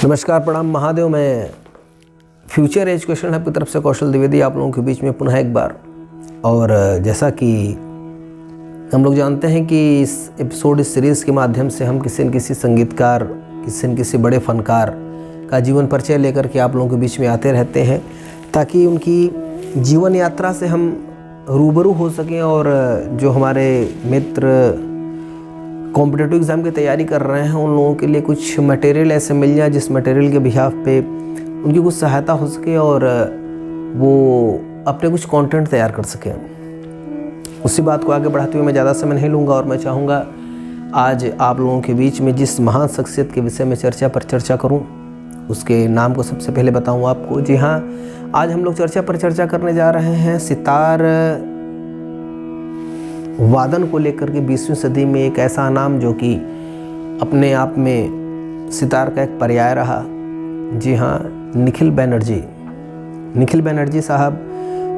नमस्कार, प्रणाम, महादेव। मैं फ्यूचर एजुकेशन हब की तरफ से कौशल द्विवेदी आप लोगों के बीच में पुनः एक बार। और जैसा कि हम लोग जानते हैं कि इस एपिसोड, इस सीरीज़ के माध्यम से हम किसी न किसी संगीतकार, किसी न किसी बड़े फनकार का जीवन परिचय लेकर के आप लोगों के बीच में आते रहते हैं, ताकि उनकी जीवन यात्रा से हम रूबरू हो सकें और जो हमारे मित्र कॉम्पिटिटिव एग्ज़ाम की तैयारी कर रहे हैं उन लोगों के लिए कुछ मटेरियल ऐसे मिल जाए जिस मटेरियल के बिहाफ पे उनकी कुछ सहायता हो सके और वो अपने कुछ कंटेंट तैयार कर सकें। उसी बात को आगे बढ़ाते हुए मैं ज़्यादा समय नहीं लूँगा और मैं चाहूँगा आज आप लोगों के बीच में जिस महान शख्सियत के विषय में चर्चा करूँ उसके नाम को सबसे पहले बताऊँ आपको। जी हाँ, आज हम लोग चर्चा करने जा रहे हैं सितार वादन को लेकर के 20वीं सदी में एक ऐसा नाम जो कि अपने आप में सितार का एक पर्याय रहा। जी हाँ, निखिल बैनर्जी साहब,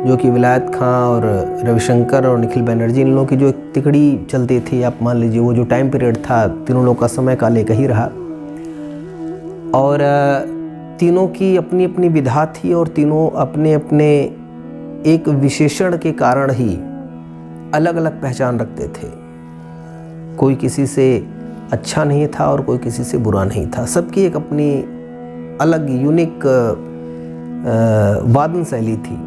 जो कि विलायत खां और रविशंकर और निखिल बैनर्जी, इन लोगों की जो एक तिकड़ी चलती थी, आप मान लीजिए वो जो टाइम पीरियड था, तीनों लोग का समय काल एक ही रहा और तीनों की अपनी अपनी विधा थी और तीनों अपने अपने एक विशेषण के कारण ही अलग अलग पहचान रखते थे। कोई किसी से अच्छा नहीं था और कोई किसी से बुरा नहीं था। सबकी एक अपनी अलग यूनिक वादन शैली थी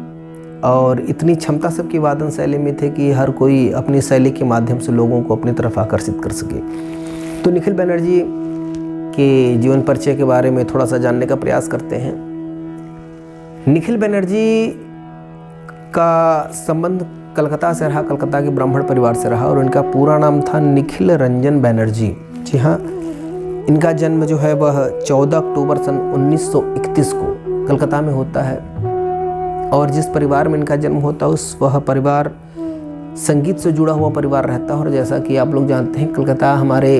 और इतनी क्षमता सबकी वादन शैली में थे कि हर कोई अपनी शैली के माध्यम से लोगों को अपनी तरफ आकर्षित कर सके। तो निखिल बैनर्जी के जीवन परिचय के बारे में थोड़ा सा जानने का प्रयास करते हैं। निखिल बैनर्जी का संबंध कलकत्ता से रहा, कलकत्ता के ब्राह्मण परिवार से रहा और इनका पूरा नाम था निखिल रंजन बैनर्जी। जी हाँ, इनका जन्म जो है वह 14 अक्टूबर सन 1931 को कलकत्ता में होता है और जिस परिवार में इनका जन्म होता है वह परिवार संगीत से जुड़ा हुआ परिवार रहता है। और जैसा कि आप लोग जानते हैं, कलकत्ता हमारे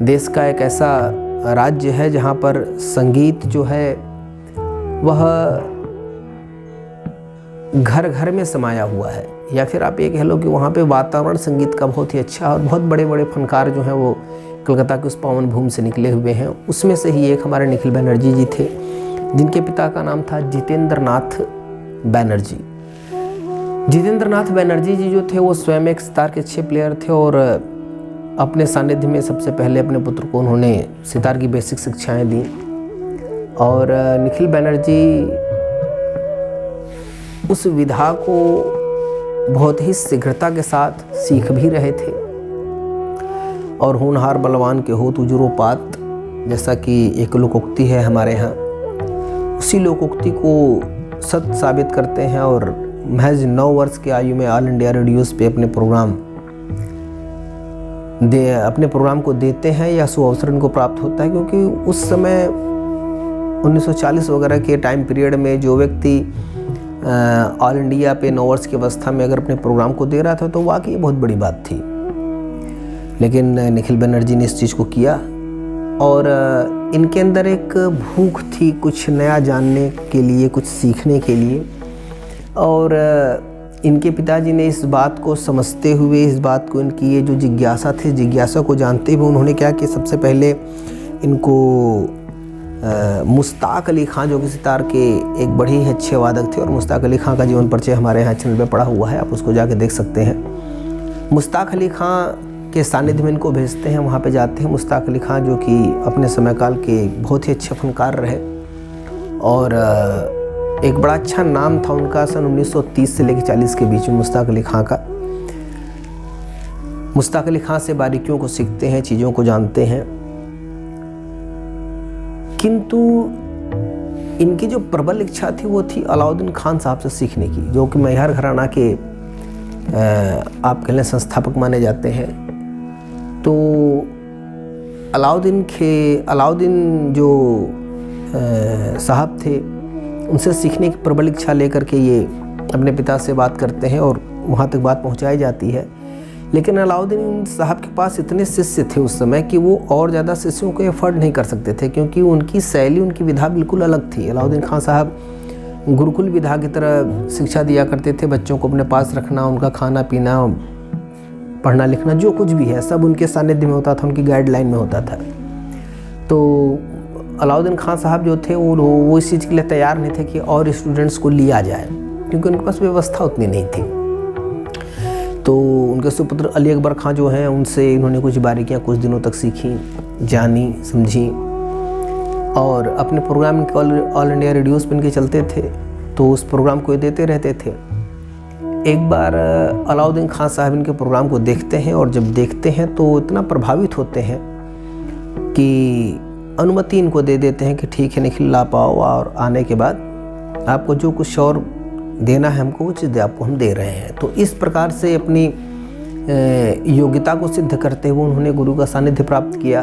देश का एक ऐसा राज्य है जहाँ पर संगीत जो है वह घर घर में समाया हुआ है, या फिर आप ये कह लो कि वहाँ पे वातावरण संगीत का बहुत ही अच्छा और बहुत बड़े बड़े फनकार जो हैं वो कलकत्ता की उस पावन भूमि से निकले हुए हैं। उसमें से ही एक हमारे निखिल बैनर्जी जी थे, जिनके पिता का नाम था जितेंद्र नाथ बैनर्जी। जितेंद्र नाथ बैनर्जी जी जो थे वो स्वयं एक सितार के अच्छे प्लेयर थे और अपने सानिध्य में सबसे पहले अपने पुत्र को उन्होंने सितार की बेसिक शिक्षाएँ दी और निखिल बैनर्जी उस विधा को बहुत ही शीघ्रता के साथ सीख भी रहे थे और होनहार बलवान के हो तुजुरोपात, जैसा कि एक लोकोक्ति है हमारे यहाँ, उसी लोकोक्ति को सच साबित करते हैं और महज 9 वर्ष की आयु में ऑल इंडिया रेडियोज़ पे अपने प्रोग्राम को देते हैं या सुअवसर इनको प्राप्त होता है। क्योंकि उस समय 1940 वगैरह के टाइम पीरियड में जो व्यक्ति ऑल इंडिया पे 9 वर्ष की अवस्था में अगर अपने प्रोग्राम को दे रहा था तो वाकई बहुत बड़ी बात थी। लेकिन निखिल बैनर्जी ने इस चीज़ को किया और इनके अंदर एक भूख थी कुछ नया जानने के लिए, कुछ सीखने के लिए। और इनके पिताजी ने इस बात को समझते हुए, इस बात को, इनकी ये जो जिज्ञासा थी, जिज्ञासा को जानते हुए उन्होंने क्या कि सबसे पहले इनको मुश्ताक अली खां, जो कि सितार के एक बड़े ही अच्छे वादक थे और मुश्ताक अली खां का जीवन परिचय हमारे यहाँ चैनल पे पड़ा हुआ है, आप उसको जाके देख सकते हैं। मुश्ताक अली खां के सानिध्य में इनको भेजते हैं, वहाँ पे जाते हैं। मुश्ताक अली खां जो कि अपने समय काल के बहुत ही अच्छे फनकार रहे और एक बड़ा अच्छा नाम था उनका सन 1930 से लेकर 40 के बीच में मुश्ताक अली खां का। मुश्ताक अली खां से बारीकियों को सीखते हैं, चीज़ों को जानते हैं, किंतु इनकी जो प्रबल इच्छा थी वो थी अलाउद्दीन खान साहब से सीखने की, जो कि मैहर घराना के आप कह लें संस्थापक माने जाते हैं। तो अलाउद्दीन जो साहब थे उनसे सीखने की प्रबल इच्छा लेकर के ये अपने पिता से बात करते हैं और वहाँ तक बात पहुँचाई जाती है। लेकिन अलाउद्दीन साहब के पास इतने शिष्य थे उस समय कि वो और ज़्यादा शिष्यों को एफर्ड नहीं कर सकते थे, क्योंकि उनकी शैली, उनकी विधा बिल्कुल अलग थी। अलाउद्दीन खान साहब गुरुकुल विधा की तरह शिक्षा दिया करते थे, बच्चों को अपने पास रखना, उनका खाना पीना, पढ़ना लिखना जो कुछ भी है सब उनके सानिध्य में होता था, उनकी गाइडलाइन में होता था। तो अलाउद्दीन खान साहब जो थे वो इस चीज़ के लिए तैयार नहीं थे कि और स्टूडेंट्स को लिया जाए, क्योंकि उनके पास व्यवस्था उतनी नहीं थी। तो उनके सुपुत्र अली अकबर खान जो हैं, उनसे इन्होंने कुछ बारीकियाँ कुछ दिनों तक सीखी, जानी, समझी, और अपने प्रोग्राम ऑल इंडिया रेडियोज़ पर इनके चलते थे, तो उस प्रोग्राम को देते रहते थे। एक बार अलाउद्दीन खान साहब इनके प्रोग्राम को देखते हैं, और जब देखते हैं तो इतना प्रभावित होते हैं कि अनुमति इनको दे देते हैं कि ठीक है निखिल, ला पाओ, और आने के बाद आपको जो कुछ और देना है हमको, वो चीज़ आपको हम दे रहे हैं। तो इस प्रकार से अपनी योग्यता को सिद्ध करते हुए उन्होंने गुरु का सानिध्य प्राप्त किया।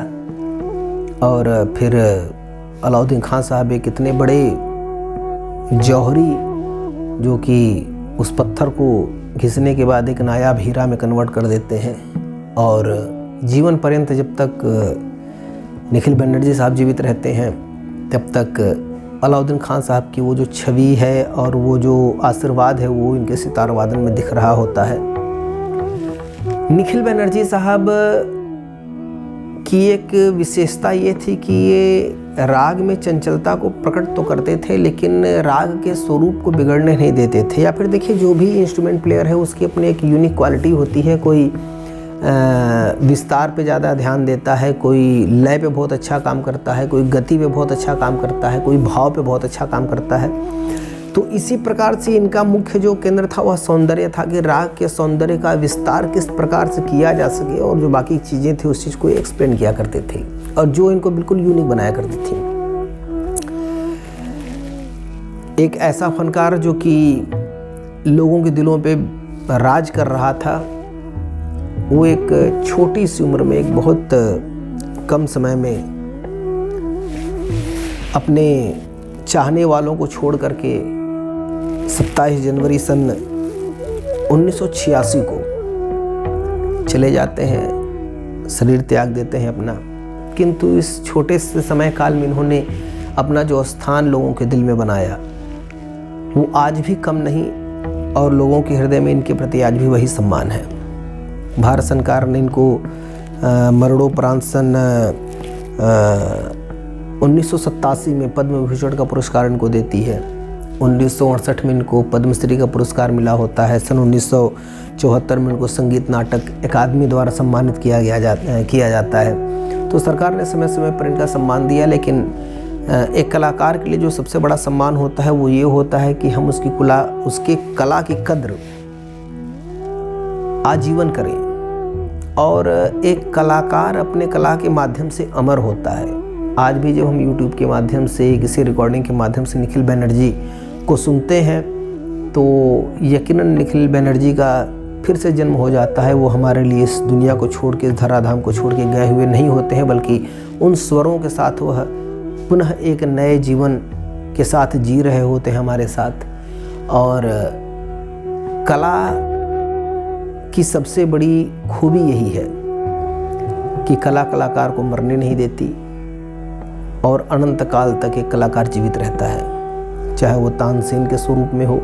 और फिर अलाउद्दीन खान साहब एक इतने बड़े जौहरी, जो कि उस पत्थर को घिसने के बाद एक नायाब हीरा में कन्वर्ट कर देते हैं, और जीवन पर्यंत जब तक निखिल बनर्जी साहब जीवित रहते हैं तब तक अलाउद्दीन खान साहब की वो जो छवि है और वो जो आशीर्वाद है वो इनके सितार वादन में दिख रहा होता है। निखिल बनर्जी साहब की एक विशेषता ये थी कि ये राग में चंचलता को प्रकट तो करते थे, लेकिन राग के स्वरूप को बिगड़ने नहीं देते थे। या फिर देखिए, जो भी इंस्ट्रूमेंट प्लेयर है उसकी अपनी एक यूनिक क्वालिटी होती है। कोई विस्तार पे ज़्यादा ध्यान देता है, कोई लय पे बहुत अच्छा काम करता है, कोई गति पे बहुत अच्छा काम करता है, कोई भाव पे बहुत अच्छा काम करता है। तो इसी प्रकार से इनका मुख्य जो केंद्र था वह सौंदर्य था, कि राग के सौंदर्य का विस्तार किस प्रकार से किया जा सके, और जो बाकी चीज़ें थी उस चीज़ को एक्सप्लेन किया करते थे, और जो इनको बिल्कुल यूनिक बनाया करती थी। एक ऐसा फनकार जो कि लोगों के दिलों पे राज कर रहा था, वो एक छोटी सी उम्र में, एक बहुत कम समय में अपने चाहने वालों को छोड़ करके 27 जनवरी सन 1986 को चले जाते हैं, शरीर त्याग देते हैं अपना। किंतु इस छोटे से समय काल में इन्होंने अपना जो स्थान लोगों के दिल में बनाया वो आज भी कम नहीं, और लोगों के हृदय में इनके प्रति आज भी वही सम्मान है। भारत सरकार ने इनको मरणोपरांत सन 1987 में पद्म विभूषण का पुरस्कार इनको देती है। 1968 में इनको पद्मश्री का पुरस्कार मिला होता है। सन 1974 में इनको संगीत नाटक अकादमी द्वारा सम्मानित किया जाता है। तो सरकार ने समय समय पर इनका सम्मान दिया, लेकिन एक कलाकार के लिए जो सबसे बड़ा सम्मान होता है वो ये होता है कि हम उसके कला की कद्र आजीवन करें, और एक कलाकार अपने कला के माध्यम से अमर होता है। आज भी जब हम YouTube के माध्यम से, किसी रिकॉर्डिंग के माध्यम से निखिल बनर्जी को सुनते हैं तो यकीनन निखिल बनर्जी का फिर से जन्म हो जाता है। वो हमारे लिए इस दुनिया को छोड़ के, इस धराधाम को छोड़ के गए हुए नहीं होते हैं, बल्कि उन स्वरों के साथ वह पुनः एक नए जीवन के साथ जी रहे होते हैं हमारे साथ। और कला की सबसे बड़ी खूबी यही है कि कला कलाकार को मरने नहीं देती, और अनंत काल तक एक कलाकार जीवित रहता है, चाहे वो तानसेन के स्वरूप में हो,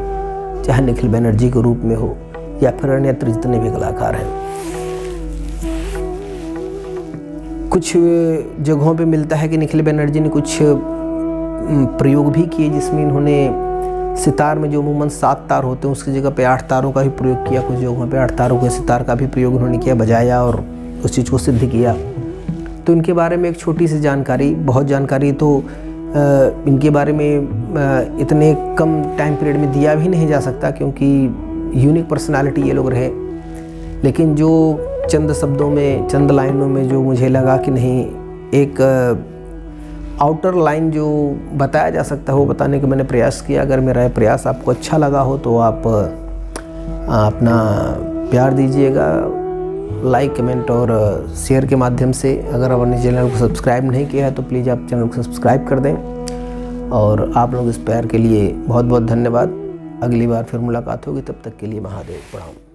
चाहे निखिल बनर्जी के रूप में हो, या फिर अन्यत्र जितने भी कलाकार हैं। कुछ जगहों पे मिलता है कि निखिल बनर्जी ने कुछ प्रयोग भी किए, जिसमें इन्होंने सितार में जो अमूमन 7 तार होते हैं उसकी जगह पे 8 तारों का भी प्रयोग किया। कुछ जगहों पे 8 तारों के सितार का भी प्रयोग उन्होंने किया, बजाया और उस चीज़ को सिद्ध किया। तो इनके बारे में एक छोटी सी जानकारी, बहुत जानकारी तो इनके बारे में इतने कम टाइम पीरियड में दिया भी नहीं जा सकता, क्योंकि यूनिक पर्सनालिटी ये लोग रहे। लेकिन जो चंद शब्दों में, चंद लाइनों में जो मुझे लगा कि नहीं, एक आउटर लाइन जो बताया जा सकता है वो बताने का मैंने प्रयास किया। अगर मेरा ये प्रयास आपको अच्छा लगा हो तो आप अपना प्यार दीजिएगा, लाइक, कमेंट और शेयर के माध्यम से। अगर आपने चैनल को सब्सक्राइब नहीं किया है तो प्लीज़ आप चैनल को सब्सक्राइब कर दें। और आप लोग इस प्यार के लिए बहुत बहुत धन्यवाद। अगली बार फिर मुलाकात होगी, तब तक के लिए महादेव प्रणाम।